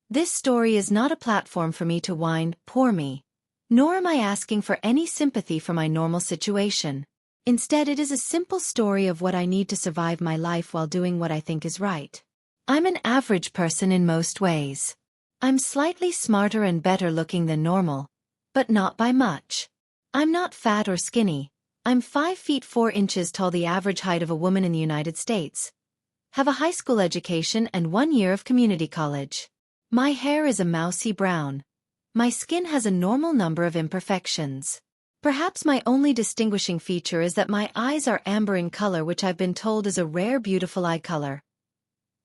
This story is not a platform for me to whine, "Poor me." Nor am I asking for any sympathy for my normal situation. Instead, it is a simple story of what I need to survive my life while doing what I think is right. I'm an average person in most ways. I'm slightly smarter and better looking than normal, but not by much. I'm not fat or skinny. I'm 5 feet 4 inches tall, the average height of a woman in the United States. Have a high school education and 1 year of community college. My hair is a mousy brown. My skin has a normal number of imperfections. Perhaps my only distinguishing feature is that my eyes are amber in color, which I've been told is a rare, beautiful eye color.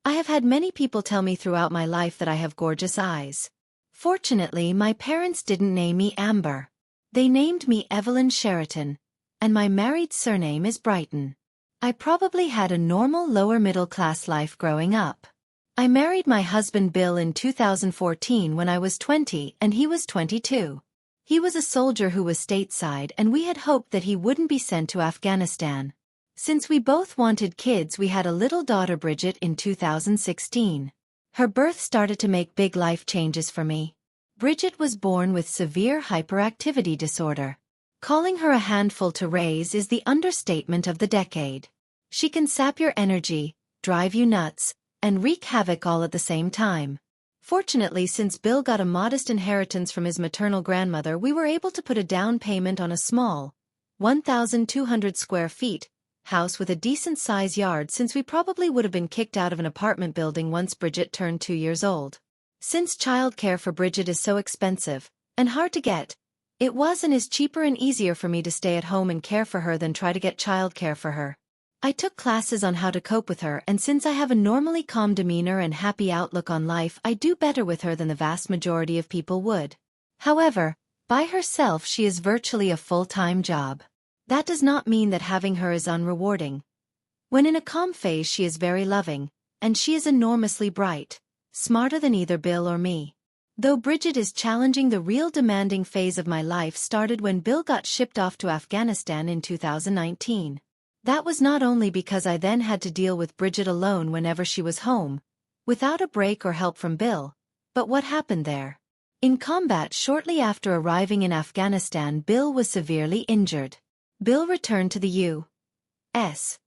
I have had many people tell me throughout my life that I have gorgeous eyes. Fortunately, my parents didn't name me Amber. They named me Evelyn Sheraton, and my married surname is Brighton. I probably had a normal lower-middle-class life growing up. I married my husband Bill in 2014 when I was 20 and he was 22. He was a soldier who was stateside, and we had hoped that he wouldn't be sent to Afghanistan. Since we both wanted kids, we had a little daughter, Bridget, in 2016. Her birth started to make big life changes for me. Bridget was born with severe hyperactivity disorder. Calling her a handful to raise is the understatement of the decade. She can sap your energy, drive you nuts, and wreak havoc all at the same time. Fortunately, since Bill got a modest inheritance from his maternal grandmother, we were able to put a down payment on a small, 1,200 square feet, house with a decent-sized yard, since we probably would have been kicked out of an apartment building once Bridget turned 2 years old. Since childcare for Bridget is so expensive and hard to get, it was and is cheaper and easier for me to stay at home and care for her than try to get childcare for her. I took classes on how to cope with her, and since I have a normally calm demeanor and happy outlook on life, I do better with her than the vast majority of people would. However, by herself she is virtually a full-time job. That does not mean that having her is unrewarding. When in a calm phase, she is very loving, and she is enormously bright, smarter than either Bill or me. Though Bridget is challenging, the real demanding phase of my life started when Bill got shipped off to Afghanistan in 2019. That was not only because I then had to deal with Bridget alone whenever she was home, without a break or help from Bill, but what happened there. In combat shortly after arriving in Afghanistan, Bill was severely injured. Bill returned to the U.S.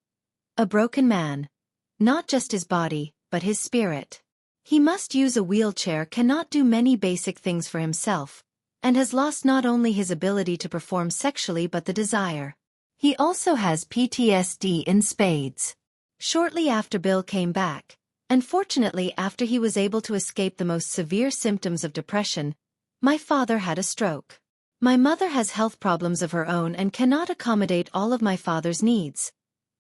a broken man. Not just his body, but his spirit. He must use a wheelchair, cannot do many basic things for himself, and has lost not only his ability to perform sexually but the desire. He also has PTSD in spades. Shortly after Bill came back, and fortunately after he was able to escape the most severe symptoms of depression, my father had a stroke. My mother has health problems of her own and cannot accommodate all of my father's needs.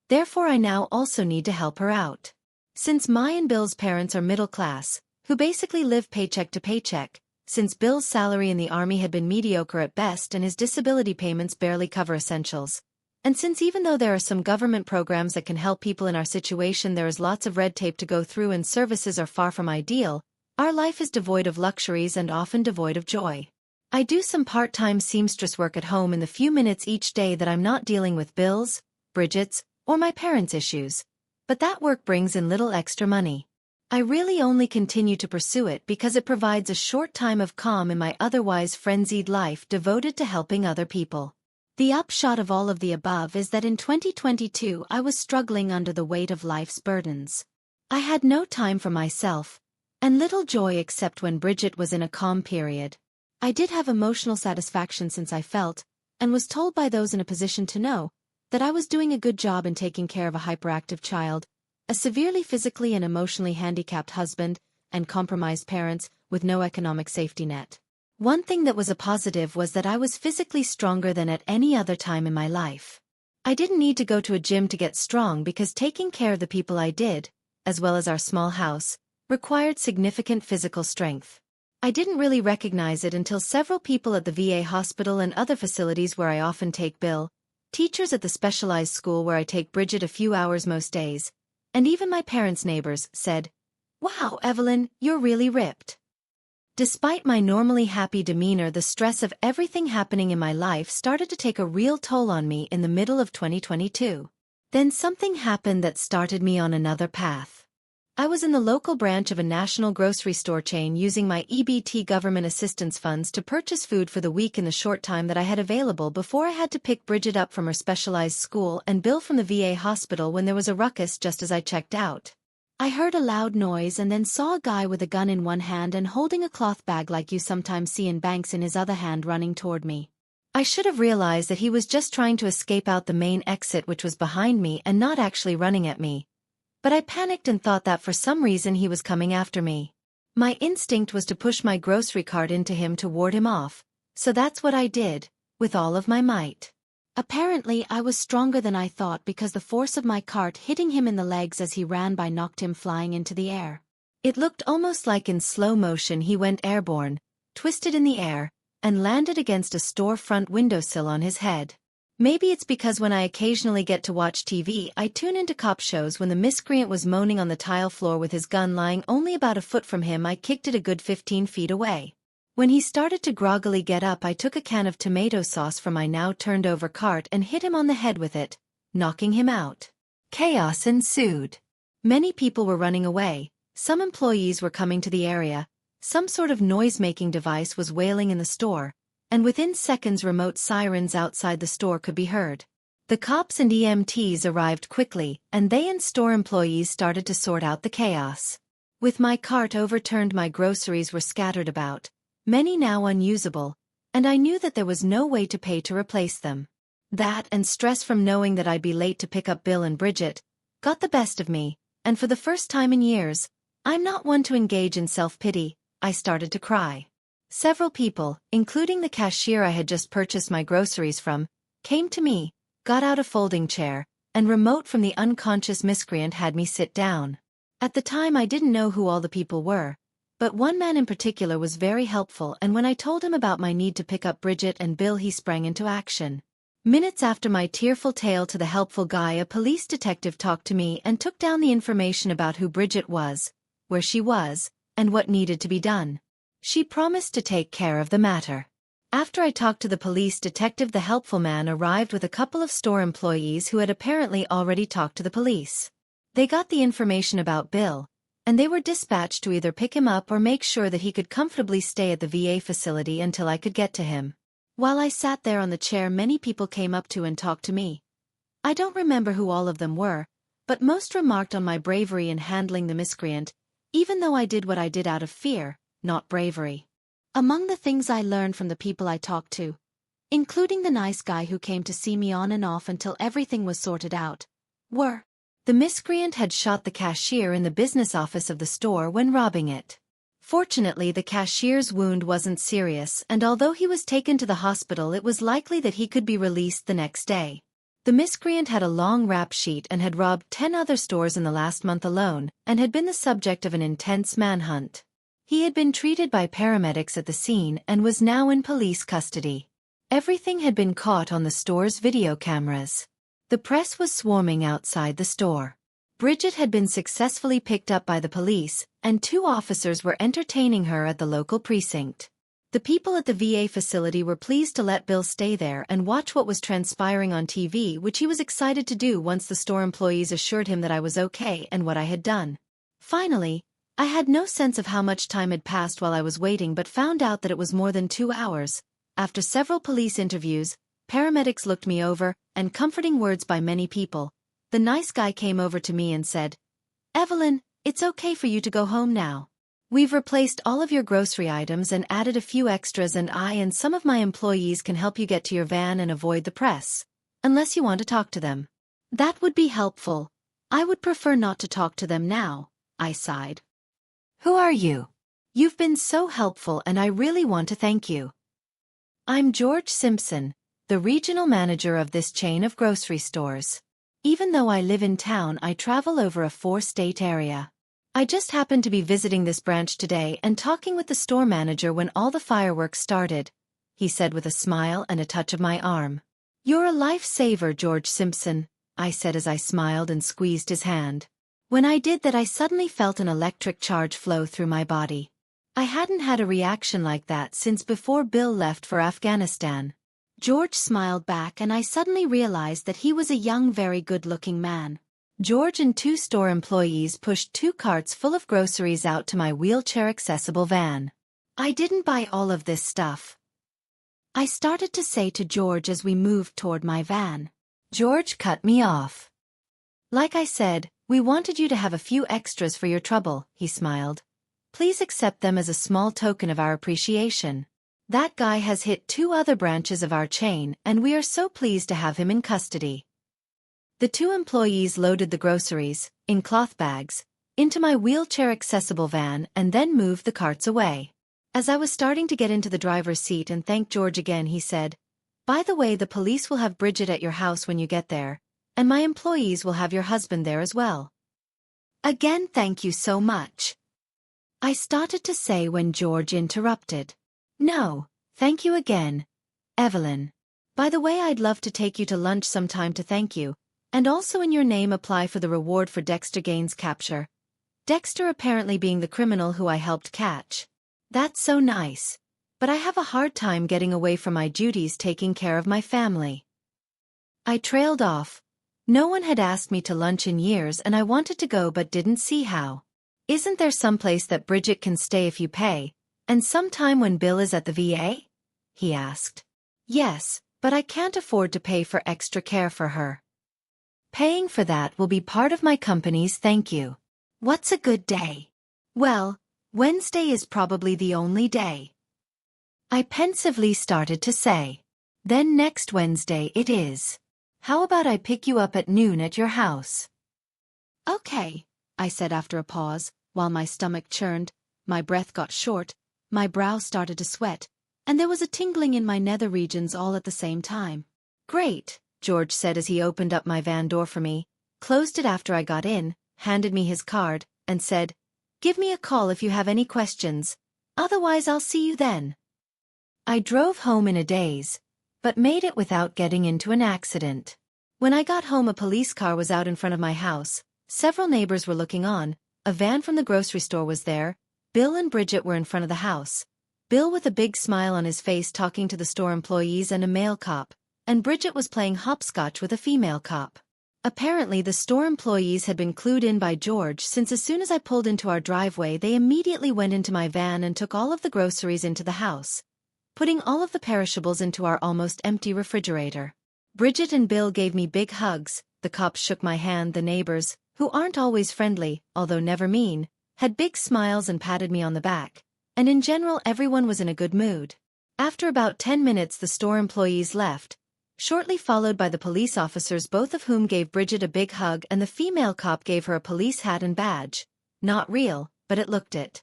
Therefore, I now also need to help her out. Since my and Bill's parents are middle class, who basically live paycheck to paycheck, since Bill's salary in the Army had been mediocre at best and his disability payments barely cover essentials, and since even though there are some government programs that can help people in our situation, there is lots of red tape to go through and services are far from ideal, our life is devoid of luxuries and often devoid of joy. I do some part-time seamstress work at home in the few minutes each day that I'm not dealing with Bill's, Bridget's, or my parents' issues, but that work brings in little extra money. I really only continue to pursue it because it provides a short time of calm in my otherwise frenzied life devoted to helping other people. The upshot of all of the above is that in 2022 I was struggling under the weight of life's burdens. I had no time for myself, and little joy except when Bridget was in a calm period. I did have emotional satisfaction since I felt, and was told by those in a position to know, that I was doing a good job in taking care of a hyperactive child, a severely physically and emotionally handicapped husband, and compromised parents with no economic safety net. One thing that was a positive was that I was physically stronger than at any other time in my life. I didn't need to go to a gym to get strong because taking care of the people I did, as well as our small house, required significant physical strength. I didn't really recognize it until several people at the VA hospital and other facilities where I often take Bill, teachers at the specialized school where I take Bridget a few hours most days, and even my parents' neighbors said, "Wow, Evelyn, you're really ripped." Despite my normally happy demeanor, the stress of everything happening in my life started to take a real toll on me in the middle of 2022. Then something happened that started me on another path. I was in the local branch of a national grocery store chain using my EBT government assistance funds to purchase food for the week in the short time that I had available before I had to pick Bridget up from her specialized school and Bill from the VA hospital when there was a ruckus just as I checked out. I heard a loud noise and then saw a guy with a gun in one hand and holding a cloth bag like you sometimes see in banks in his other hand running toward me. I should have realized that he was just trying to escape out the main exit which was behind me and not actually running at me. But I panicked and thought that for some reason he was coming after me. My instinct was to push my grocery cart into him to ward him off, so that's what I did, with all of my might. Apparently I was stronger than I thought because the force of my cart hitting him in the legs as he ran by knocked him flying into the air. It looked almost like in slow motion he went airborne, twisted in the air, and landed against a storefront windowsill on his head. Maybe it's because when I occasionally get to watch TV I tune into cop shows. When the miscreant was moaning on the tile floor with his gun lying only about a foot from him, I kicked it a good 15 feet away. When he started to groggily get up, I took a can of tomato sauce from my now turned over cart and hit him on the head with it, knocking him out. Chaos ensued. Many people were running away, some employees were coming to the area, some sort of noise-making device was wailing in the store, and within seconds remote sirens outside the store could be heard. The cops and EMTs arrived quickly, and they and store employees started to sort out the chaos. With my cart overturned, my groceries were scattered about, many now unusable, and I knew that there was no way to pay to replace them. That and stress from knowing that I'd be late to pick up Bill and Bridget got the best of me, and for the first time in years, I'm not one to engage in self-pity, I started to cry. Several people, including the cashier I had just purchased my groceries from, came to me, got out a folding chair, and remote from the unconscious miscreant had me sit down. At the time I didn't know who all the people were, but one man in particular was very helpful, and when I told him about my need to pick up Bridget and Bill, he sprang into action. Minutes after my tearful tale to the helpful guy, a police detective talked to me and took down the information about who Bridget was, where she was, and what needed to be done. She promised to take care of the matter. After I talked to the police detective, the helpful man arrived with a couple of store employees who had apparently already talked to the police. They got the information about Bill, and they were dispatched to either pick him up or make sure that he could comfortably stay at the VA facility until I could get to him. While I sat there on the chair, many people came up to and talked to me. I don't remember who all of them were, but most remarked on my bravery in handling the miscreant, even though I did what I did out of fear, not bravery. Among the things I learned from the people I talked to, including the nice guy who came to see me on and off until everything was sorted out, were: the miscreant had shot the cashier in the business office of the store when robbing it. Fortunately, the cashier's wound wasn't serious, and although he was taken to the hospital, it was likely that he could be released the next day. The miscreant had a long rap sheet and had robbed 10 other stores in the last month alone, and had been the subject of an intense manhunt. He had been treated by paramedics at the scene and was now in police custody. Everything had been caught on the store's video cameras. The press was swarming outside the store. Bridget had been successfully picked up by the police, and 2 officers were entertaining her at the local precinct. The people at the VA facility were pleased to let Bill stay there and watch what was transpiring on TV, which he was excited to do once the store employees assured him that I was okay and what I had done. Finally, I had no sense of how much time had passed while I was waiting, but found out that it was more than 2 hours. After several police interviews, paramedics looked me over, and comforting words by many people, the nice guy came over to me and said, "Evelyn, it's okay for you to go home now. We've replaced all of your grocery items and added a few extras, and I and some of my employees can help you get to your van and avoid the press, unless you want to talk to them." "That would be helpful. I would prefer not to talk to them now," I sighed. "Who are you? You've been so helpful and I really want to thank you." "I'm George Simpson, the regional manager of this chain of grocery stores. Even though I live in town, I travel over a 4-state area. I just happened to be visiting this branch today and talking with the store manager when all the fireworks started," he said with a smile and a touch of my arm. "You're a lifesaver, George Simpson," I said as I smiled and squeezed his hand. When I did that, I suddenly felt an electric charge flow through my body. I hadn't had a reaction like that since before Bill left for Afghanistan. George smiled back, and I suddenly realized that he was a young, very good-looking man. George and two store employees pushed 2 carts full of groceries out to my wheelchair-accessible van. "I didn't buy all of this stuff," I started to say to George as we moved toward my van. George cut me off. "Like I said, we wanted you to have a few extras for your trouble," he smiled. "Please accept them as a small token of our appreciation. That guy has hit 2 other branches of our chain and we are so pleased to have him in custody." The 2 employees loaded the groceries, in cloth bags, into my wheelchair-accessible van and then moved the carts away. As I was starting to get into the driver's seat and thank George again, he said, "By the way, the police will have Bridget at your house when you get there, and my employees will have your husband there as well." "Again, thank you so much," I started to say when George interrupted. "No, thank you again, Evelyn. By the way, I'd love to take you to lunch sometime to thank you, and also in your name apply for the reward for Dexter Gaines' capture. Dexter apparently being the criminal who I helped catch." "That's so nice, but I have a hard time getting away from my duties taking care of my family." I trailed off. No one had asked me to lunch in years and I wanted to go but didn't see how. "Isn't there someplace that Bridget can stay if you pay, and sometime when Bill is at the VA?" he asked. "Yes, but I can't afford to pay for extra care for her. Paying for that will be part of my company's thank you." "What's a good day?" "Well, Wednesday is probably the only day," I pensively started to say. "Then next Wednesday it is. How about I pick you up at noon at your house?" "Okay," I said after a pause, while my stomach churned, my breath got short, my brow started to sweat, and there was a tingling in my nether regions all at the same time. "Great," George said as he opened up my van door for me, closed it after I got in, handed me his card, and said, "Give me a call if you have any questions, otherwise I'll see you then." I drove home in a daze, but made it without getting into an accident. When I got home, a police car was out in front of my house, several neighbors were looking on, a van from the grocery store was there, Bill and Bridget were in front of the house. Bill with a big smile on his face talking to the store employees and a male cop, and Bridget was playing hopscotch with a female cop. Apparently the store employees had been clued in by George, since as soon as I pulled into our driveway they immediately went into my van and took all of the groceries into the house, putting all of the perishables into our almost empty refrigerator. Bridget and Bill gave me big hugs, the cops shook my hand, the neighbors, who aren't always friendly, although never mean, had big smiles and patted me on the back, and in general everyone was in a good mood. After about 10 minutes the store employees left, shortly followed by the police officers, both of whom gave Bridget a big hug, and the female cop gave her a police hat and badge. Not real, but it looked it.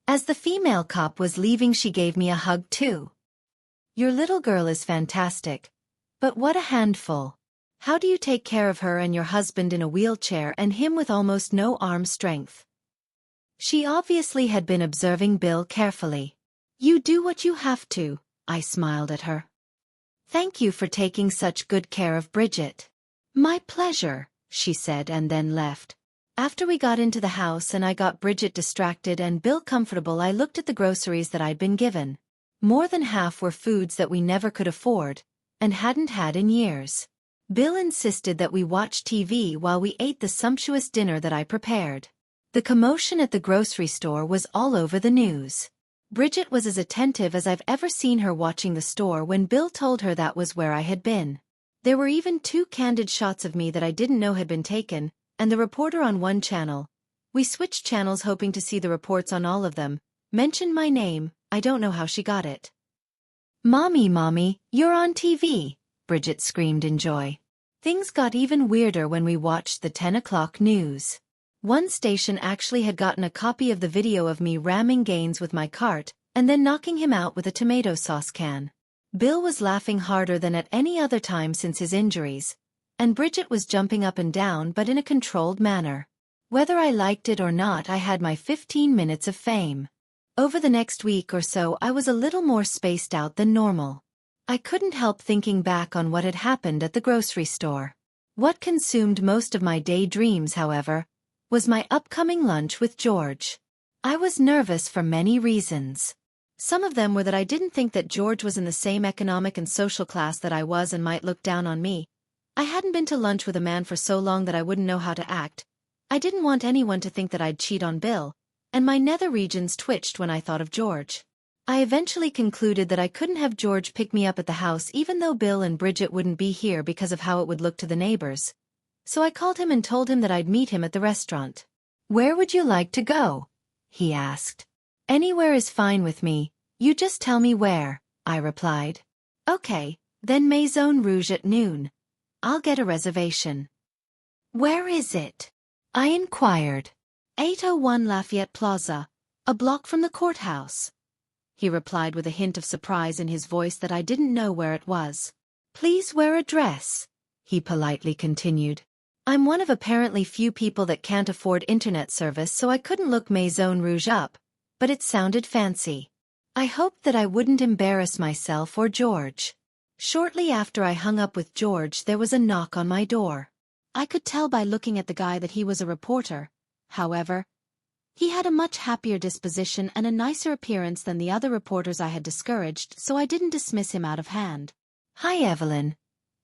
As the female cop was leaving she gave me a hug too. "Your little girl is fantastic. But what a handful. How do you take care of her and your husband in a wheelchair and him with almost no arm strength?" She obviously had been observing Bill carefully. "You do what you have to," I smiled at her. "Thank you for taking such good care of Bridget." "My pleasure," she said and then left. After we got into the house and I got Bridget distracted and Bill comfortable, I looked at the groceries that I'd been given. More than half were foods that we never could afford, and hadn't had in years. Bill insisted that we watch TV while we ate the sumptuous dinner that I prepared. The commotion at the grocery store was all over the news. Bridget was as attentive as I've ever seen her watching the store when Bill told her that was where I had been. There were even 2 candid shots of me that I didn't know had been taken, and the reporter on one channel. We switched channels hoping to see the reports on all of them, mentioned my name. I don't know how she got it. Mommy, you're on TV," Bridget screamed in joy. Things got even weirder when we watched the 10 o'clock news. One station actually had gotten a copy of the video of me ramming Gaines with my cart, and then knocking him out with a tomato sauce can. Bill was laughing harder than at any other time since his injuries, and Bridget was jumping up and down but in a controlled manner. Whether I liked it or not, I had my 15 minutes of fame. Over the next week or so I was a little more spaced out than normal. I couldn't help thinking back on what had happened at the grocery store. What consumed most of my daydreams, however, was my upcoming lunch with George. I was nervous for many reasons. Some of them were that I didn't think that George was in the same economic and social class that I was and might look down on me. I hadn't been to lunch with a man for so long that I wouldn't know how to act. I didn't want anyone to think that I'd cheat on Bill, and my nether regions twitched when I thought of George. I eventually concluded that I couldn't have George pick me up at the house even though Bill and Bridget wouldn't be here because of how it would look to the neighbors. So I called him and told him that I'd meet him at the restaurant. "Where would you like to go?" he asked. "Anywhere is fine with me, you just tell me where," I replied. "Okay, then Maison Rouge at noon. I'll get a reservation." "Where is it?" I inquired. 801 Lafayette Plaza, a block from the courthouse," he replied with a hint of surprise in his voice that I didn't know where it was. "Please wear a dress," he politely continued. I'm one of apparently few people that can't afford internet service, so I couldn't look Maison Rouge up, but it sounded fancy. I hoped that I wouldn't embarrass myself or George. Shortly after I hung up with George, there was a knock on my door. I could tell by looking at the guy that he was a reporter. However, he had a much happier disposition and a nicer appearance than the other reporters I had discouraged, so I didn't dismiss him out of hand. "Hi, Evelyn.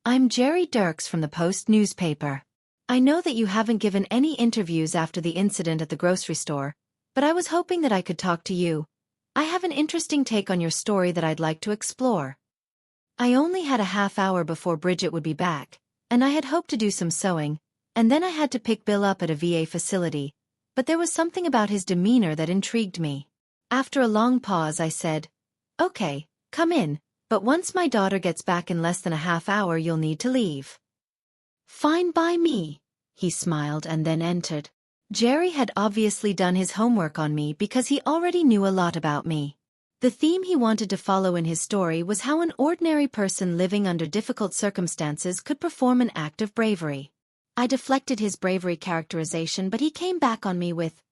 I'm Jerry Dirks from the Post newspaper. I know that you haven't given any interviews after the incident at the grocery store, but I was hoping that I could talk to you. I have an interesting take on your story that I'd like to explore." I only had a half hour before Bridget would be back, and I had hoped to do some sewing, and then I had to pick Bill up at a VA facility, but there was something about his demeanor that intrigued me. After a long pause I said, "Okay, come in, but once my daughter gets back in less than a half hour you'll need to leave." "Fine by me," he smiled and then entered. Jerry had obviously done his homework on me because he already knew a lot about me. The theme he wanted to follow in his story was how an ordinary person living under difficult circumstances could perform an act of bravery. I deflected his bravery characterization, but he came back on me with,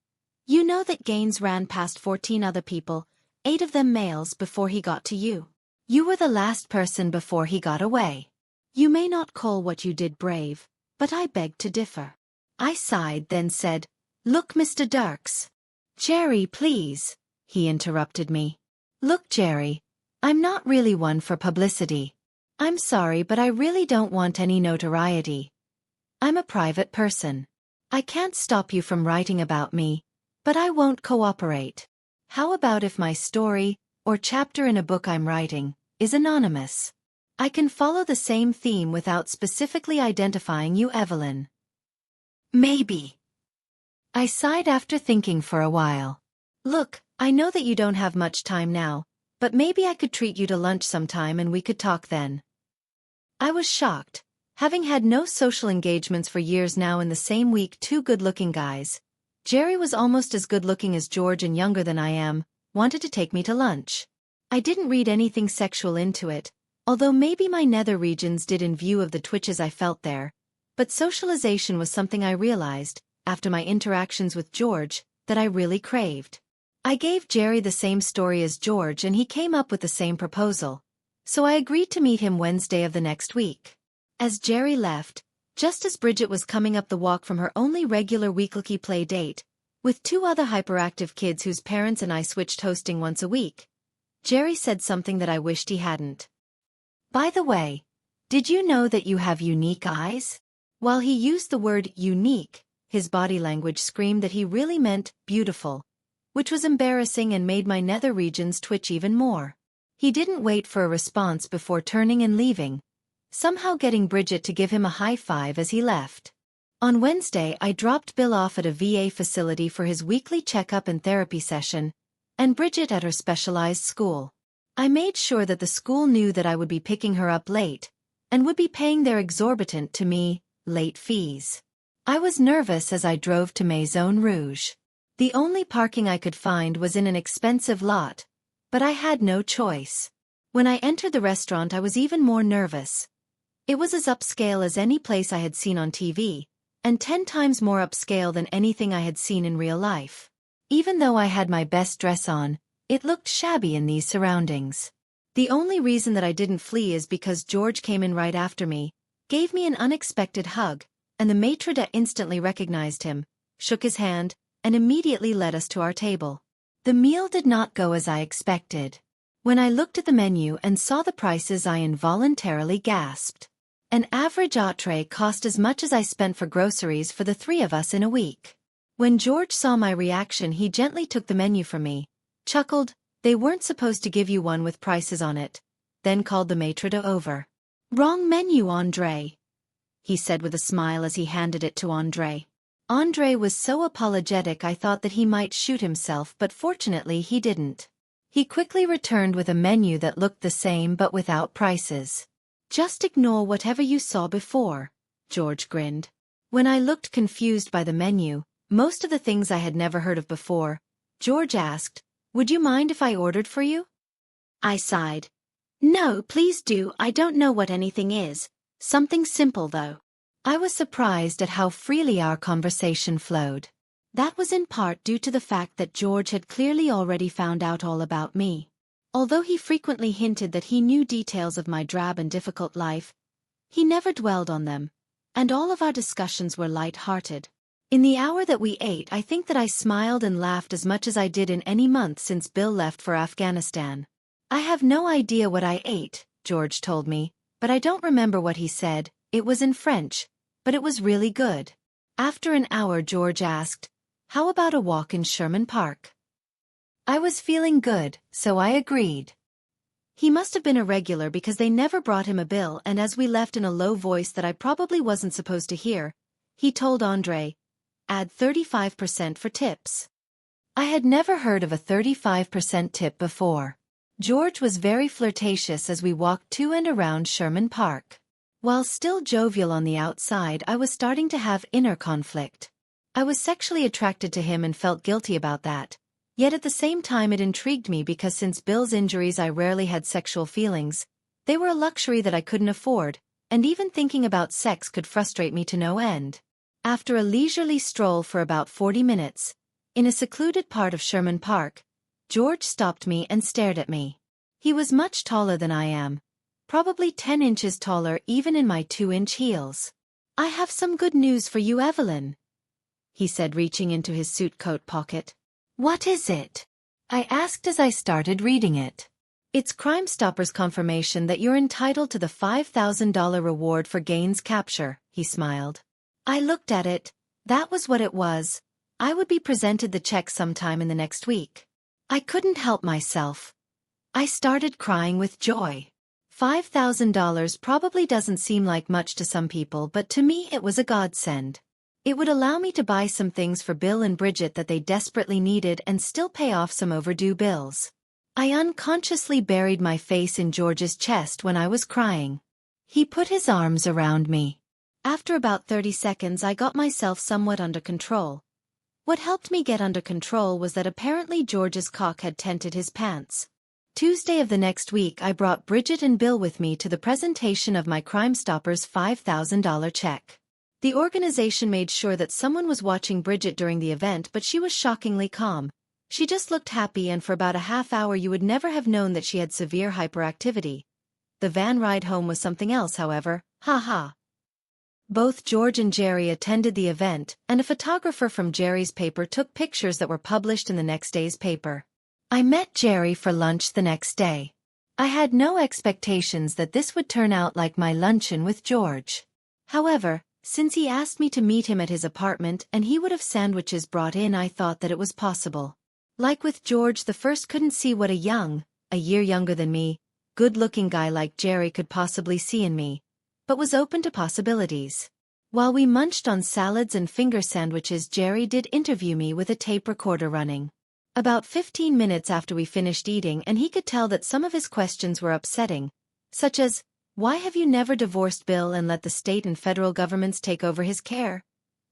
"You know that Gaines ran past 14 other people, 8 of them males, before he got to you. You were the last person before he got away. You may not call what you did brave, but I beg to differ." I sighed, then said, "Look, Mr. Dirks." "Jerry, please," he interrupted me. "Look, Jerry, I'm not really one for publicity. I'm sorry, but I really don't want any notoriety. I'm a private person. I can't stop you from writing about me, but I won't cooperate. How about if my story, or chapter in a book I'm writing, is anonymous? I can follow the same theme without specifically identifying you, Evelyn." "Maybe." I sighed after thinking for a while. "Look, I know that you don't have much time now, but maybe I could treat you to lunch sometime and we could talk then." I was shocked. Having had no social engagements for years now, in the same week 2 good-looking guys, Jerry was almost as good-looking as George and younger than I am, wanted to take me to lunch. I didn't read anything sexual into it, although maybe my nether regions did in view of the twitches I felt there, but socialization was something I realized, after my interactions with George, that I really craved. I gave Jerry the same story as George and he came up with the same proposal, so I agreed to meet him Wednesday of the next week. As Jerry left, just as Bridget was coming up the walk from her only regular weekly play date, with 2 other hyperactive kids whose parents and I switched hosting once a week, Jerry said something that I wished he hadn't. "By the way, did you know that you have unique eyes?" While he used the word unique, his body language screamed that he really meant beautiful, which was embarrassing and made my nether regions twitch even more. He didn't wait for a response before turning and leaving, somehow getting Bridget to give him a high five as he left. On Wednesday I dropped Bill off at a VA facility for his weekly checkup and therapy session, and Bridget at her specialized school. I made sure that the school knew that I would be picking her up late, and would be paying their exorbitant, to me, late fees. I was nervous as I drove to Maison Rouge. The only parking I could find was in an expensive lot, but I had no choice. When I entered the restaurant I was even more nervous. It was as upscale as any place I had seen on TV, and 10 times more upscale than anything I had seen in real life. Even though I had my best dress on, it looked shabby in these surroundings. The only reason that I didn't flee is because George came in right after me, gave me an unexpected hug, and the maitre d' instantly recognized him, shook his hand, and immediately led us to our table. The meal did not go as I expected. When I looked at the menu and saw the prices I involuntarily gasped. An average entree cost as much as I spent for groceries for the three of us in a week. When George saw my reaction, he gently took the menu from me, chuckled, "They weren't supposed to give you one with prices on it," then called the maitre d' over. "Wrong menu, Andre," he said with a smile as he handed it to Andre. Andre was so apologetic I thought that he might shoot himself, but fortunately he didn't. He quickly returned with a menu that looked the same but without prices. "Just ignore whatever you saw before," George grinned. When I looked confused by the menu, most of the things I had never heard of before, George asked, "Would you mind if I ordered for you?" I sighed. "No, please do. I don't know what anything is. Something simple though." I was surprised at how freely our conversation flowed. That was in part due to the fact that George had clearly already found out all about me. Although he frequently hinted that he knew details of my drab and difficult life, he never dwelled on them, and all of our discussions were light-hearted. In the hour that we ate, I think that I smiled and laughed as much as I did in any month since Bill left for Afghanistan. "I have no idea what I ate," George told me, "but I don't remember what he said. It was in French, but it was really good." After an hour, George asked, "How about a walk in Sherman Park?" I was feeling good, so I agreed. He must have been a regular because they never brought him a bill, and as we left in a low voice that I probably wasn't supposed to hear, he told Andre, "Add 35% for tips." I had never heard of a 35% tip before. George was very flirtatious as we walked to and around Sherman Park. While still jovial on the outside, I was starting to have inner conflict. I was sexually attracted to him and felt guilty about that. Yet at the same time it intrigued me because since Bill's injuries I rarely had sexual feelings. They were a luxury that I couldn't afford, and even thinking about sex could frustrate me to no end. After a leisurely stroll for about 40 minutes, in a secluded part of Sherman Park, George stopped me and stared at me. He was much taller than I am, probably 10 inches taller even in my 2-inch heels. "I have some good news for you, Evelyn," he said, reaching into his suit coat pocket. "What is it?" I asked as I started reading it. "It's Crime Stoppers' confirmation that you're entitled to the $5,000 reward for Gaines' capture," he smiled. I looked at it. That was what it was. I would be presented the check sometime in the next week. I couldn't help myself. I started crying with joy. $5,000 probably doesn't seem like much to some people, but to me it was a godsend. It would allow me to buy some things for Bill and Bridget that they desperately needed and still pay off some overdue bills. I unconsciously buried my face in George's chest when I was crying. He put his arms around me. After about 30 seconds I got myself somewhat under control. What helped me get under control was that apparently George's cock had tented his pants. Tuesday of the next week I brought Bridget and Bill with me to the presentation of my Crime Stoppers' $5,000 check. The organization made sure that someone was watching Bridget during the event, but she was shockingly calm. She just looked happy, and for about a half hour you would never have known that she had severe hyperactivity. The van ride home was something else, however. Ha ha. Both George and Jerry attended the event, and a photographer from Jerry's paper took pictures that were published in the next day's paper. I met Jerry for lunch the next day. I had no expectations that this would turn out like my luncheon with George. However, since he asked me to meet him at his apartment and he would have sandwiches brought in, I thought that it was possible. Like with George, the first couldn't see what a year younger than me, good-looking guy like Jerry could possibly see in me, but was open to possibilities. While we munched on salads and finger sandwiches, Jerry did interview me with a tape recorder running. About 15 minutes after we finished eating, and he could tell that some of his questions were upsetting, such as, "Why have you never divorced Bill and let the state and federal governments take over his care?"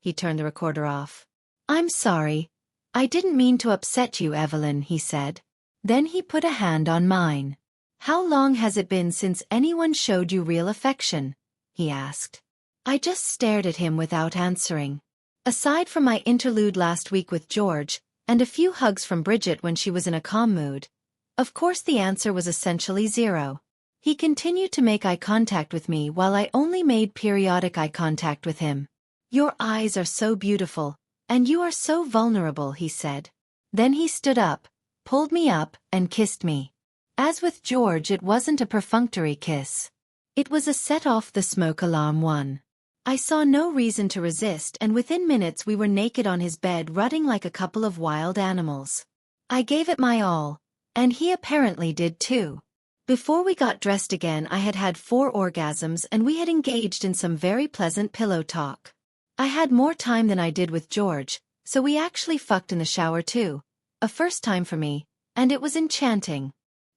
He turned the recorder off. "I'm sorry. I didn't mean to upset you, Evelyn," he said. Then he put a hand on mine. "How long has it been since anyone showed you real affection?" he asked. I just stared at him without answering. Aside from my interlude last week with George, and a few hugs from Bridget when she was in a calm mood, of course the answer was essentially zero. He continued to make eye contact with me while I only made periodic eye contact with him. "Your eyes are so beautiful, and you are so vulnerable," he said. Then he stood up, pulled me up, and kissed me. As with George, it wasn't a perfunctory kiss. It was a set-off-the-smoke alarm one. I saw no reason to resist, and within minutes we were naked on his bed rutting like a couple of wild animals. I gave it my all, and he apparently did too. Before we got dressed again I had had 4 orgasms and we had engaged in some very pleasant pillow talk. I had more time than I did with George, so we actually fucked in the shower too, a first time for me, and it was enchanting.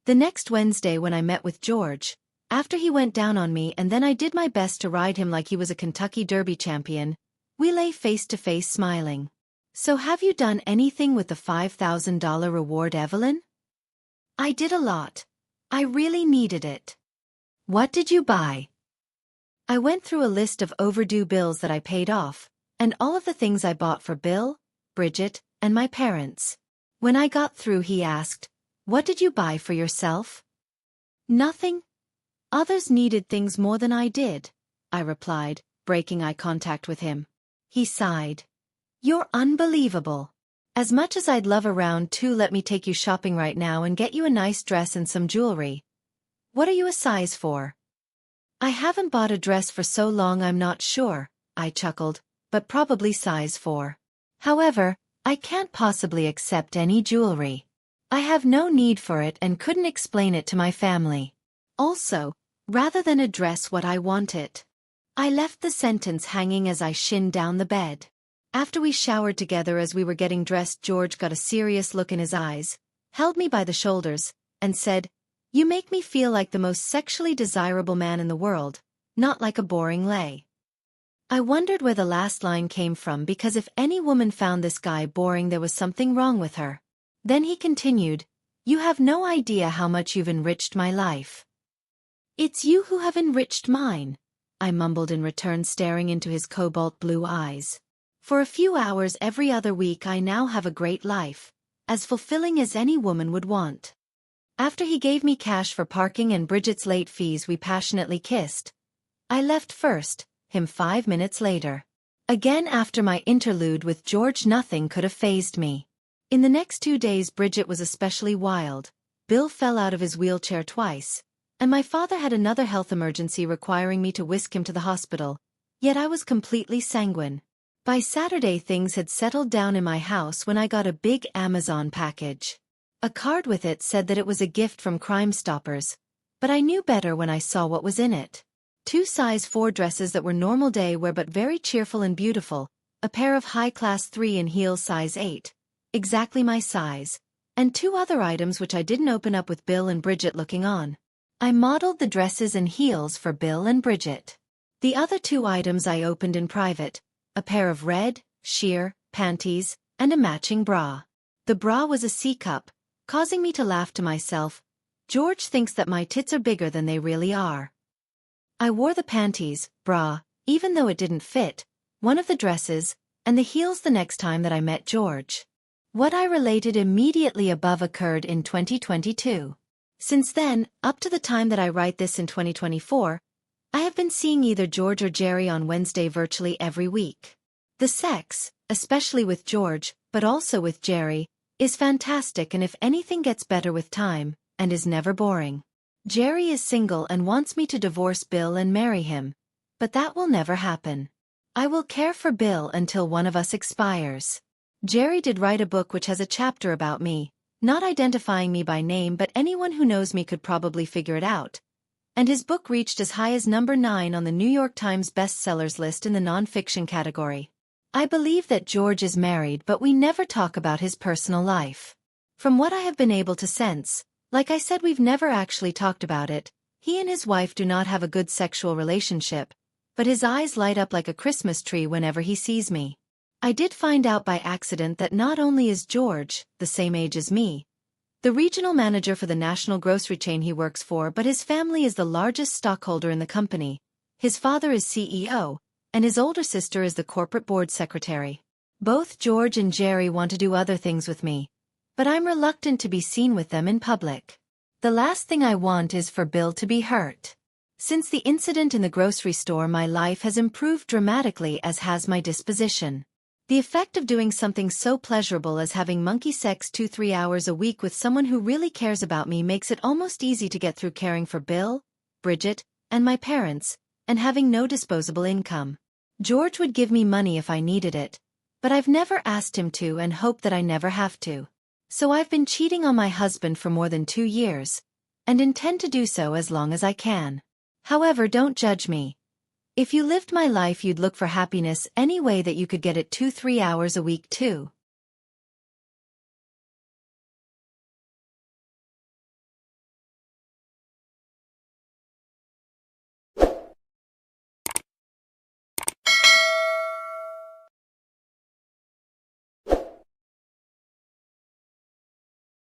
The next Wednesday when I met with George, after he went down on me and then I did my best to ride him like he was a Kentucky Derby champion, we lay face to face smiling. "So have you done anything with the $5,000 reward, Evelyn?" "I did a lot. I really needed it." "What did you buy?" I went through a list of overdue bills that I paid off, and all of the things I bought for Bill, Bridget, and my parents. When I got through he asked, "What did you buy for yourself?" "Nothing. Others needed things more than I did," I replied, breaking eye contact with him. He sighed. "You're unbelievable. As much as I'd love a round 2, let me take you shopping right now and get you a nice dress and some jewelry. What are you a size for?" "I haven't bought a dress for so long I'm not sure," I chuckled, "but probably size 4. However, I can't possibly accept any jewelry. I have no need for it and couldn't explain it to my family. Also, rather than address what I wanted, I left the sentence hanging as I shinned down the bed. After we showered together as we were getting dressed, George got a serious look in his eyes, held me by the shoulders, and said, "You make me feel like the most sexually desirable man in the world, not like a boring lay." I wondered where the last line came from because if any woman found this guy boring there was something wrong with her. Then he continued, "You have no idea how much you've enriched my life." "It's you who have enriched mine," I mumbled in return, staring into his cobalt blue eyes. "For a few hours every other week I now have a great life, as fulfilling as any woman would want." After he gave me cash for parking and Bridget's late fees we passionately kissed. I left first, him 5 minutes later. Again after my interlude with George nothing could have fazed me. In the next 2 days Bridget was especially wild. Bill fell out of his wheelchair twice, and my father had another health emergency requiring me to whisk him to the hospital, yet I was completely sanguine. By Saturday things had settled down in my house when I got a big Amazon package. A card with it said that it was a gift from Crime Stoppers, but I knew better when I saw what was in it. 2 size 4 dresses that were normal day wear but very cheerful and beautiful, a pair of high-class 3 in heels size 8, exactly my size, and 2 other items which I didn't open up with Bill and Bridget looking on. I modeled the dresses and heels for Bill and Bridget. The other 2 items I opened in private, a pair of red, sheer, panties, and a matching bra. The bra was a C-cup, causing me to laugh to myself. George thinks that my tits are bigger than they really are. I wore the panties, bra, even though it didn't fit, one of the dresses, and the heels the next time that I met George. What I related immediately above occurred in 2022. Since then, up to the time that I write this in 2024, I have been seeing either George or Jerry on Wednesday virtually every week. The sex, especially with George, but also with Jerry, is fantastic and if anything gets better with time, and is never boring. Jerry is single and wants me to divorce Bill and marry him, but that will never happen. I will care for Bill until one of us expires. Jerry did write a book which has a chapter about me, not identifying me by name but anyone who knows me could probably figure it out. And his book reached as high as number 9 on the New York Times bestsellers list in the nonfiction category. I believe that George is married but we never talk about his personal life. From what I have been able to sense, like I said, we've never actually talked about it. He and his wife do not have a good sexual relationship, but his eyes light up like a Christmas tree whenever he sees me. I did find out by accident that not only is George, the same age as me, the regional manager for the national grocery chain he works for, but his family is the largest stockholder in the company. His father is CEO, and his older sister is the corporate board secretary. Both George and Jerry want to do other things with me, but I'm reluctant to be seen with them in public. The last thing I want is for Bill to be hurt. Since the incident in the grocery store, my life has improved dramatically, as has my disposition. The effect of doing something so pleasurable as having monkey sex 2-3 hours a week with someone who really cares about me makes it almost easy to get through caring for Bill, Bridget, and my parents, and having no disposable income. George would give me money if I needed it, but I've never asked him to and hope that I never have to. So I've been cheating on my husband for more than 2 years, and intend to do so as long as I can. However, don't judge me. If you lived my life, you'd look for happiness any way that you could get it 2-3 hours a week too.